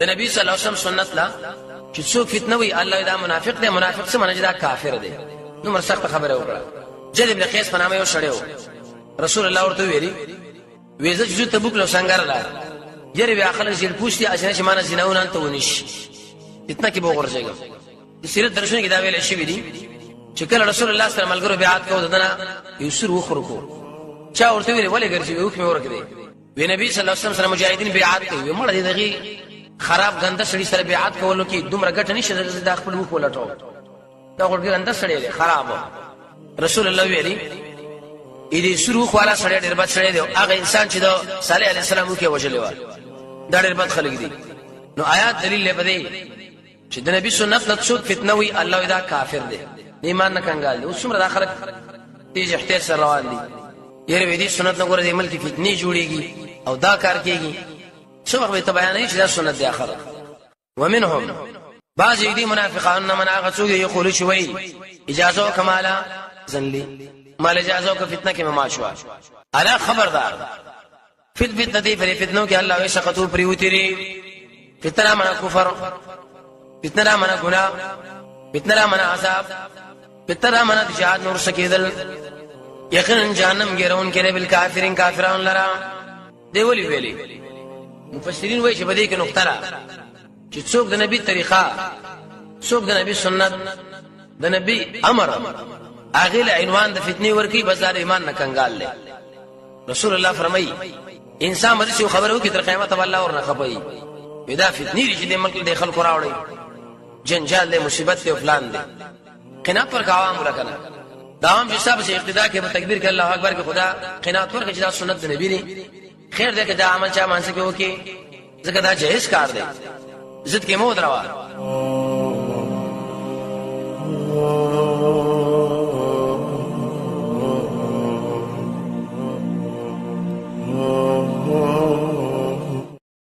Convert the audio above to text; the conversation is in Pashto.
د نبی صلی الله علیه وسلم سنت لا چې څوک فتنه وي الله دا منافق دی، منافق څه معنی دا کافر دی. نو مر سخت خبره وکړه. جد ابن قیس په نامه یو شړیو، رسول الله ورته ویلي ویزه چې تبوک لو څنګه را یری بیا خلک زیر پوښتنه اجنه چې مانه زناونه ته ونیش اتنا کې به ورځيګم. د سیرت درشونه کې دا ویل شي دي چې کله رسول الله صلی الله علیه وسلم ملګرو بیعت کوو دنه یوسر وخرو کو چا ورته ویل ولې ګرځي یو کې ورکړي وی نبی صلی الله علیه وسلم سره مجاهدین بیعت کوي مړ دي دغه خراب غنده سړي سره بیعت کولو کې دومره ګټ نشي د خپل مخ ولټو دا ورګه غنده سړي خراب. رسول الله ویلي اې دې شروع خواله سړي ډېر بد سړي دی، هغه انسان چې د صالح علیه السلام کې وجلې و دا ډېر بد خلک دي. نو آیات دلیل لپاره چې د نبی سنت له څوک فتنه وي الله دا کافر دی، ایمان نه کنګال دي. اوس څومره د خلک تیز احتیاط سره روان دي، یره دې سنت نه ګوره دې ملک فتنه جوړيږي او دا کار کوي. څو وخت ته بیانې چې دا سنت دی اخر. ومنهم بعض دي منافقان من هغه څوک یقول شوي اجازه کمالا زنلی مال اجازه کو فتنه کې ما شو الا خبردار فتنه دي پر فتنو کې الله وي سقطو پریوتري فتنه من کفر فتنه من ګناه فتنه من عذاب فتنه من جهاد نور سکیدل یقینا جهنم ګرون کې بل کافرین کافرون لرا دی ویلي مفسرین وایي چې بده کې نقطه را چې څوک د نبی طریقه څوک د نبی سنت د نبی امر اغه عنوان د فتنې ورکی بازار ایمان نه کنګال لې. رسول الله فرمایي انسان مرشي خبرو کې تر قیامت الله ورنه خپي دا فتنې چې د ملک د خلکو راوړي جنجال له مصیبت ته فلان دي قناعت پر عوام ورکنه داوام حساب سے اقتدا کې په تکبیر کې الله اکبر کې خدا قناعت ورکه چې دا سنت د نبی دی خیر دې کې دا عمل چا مانسه کې وکي ځکه دا جهیز کار دی عزت کې مو دروا.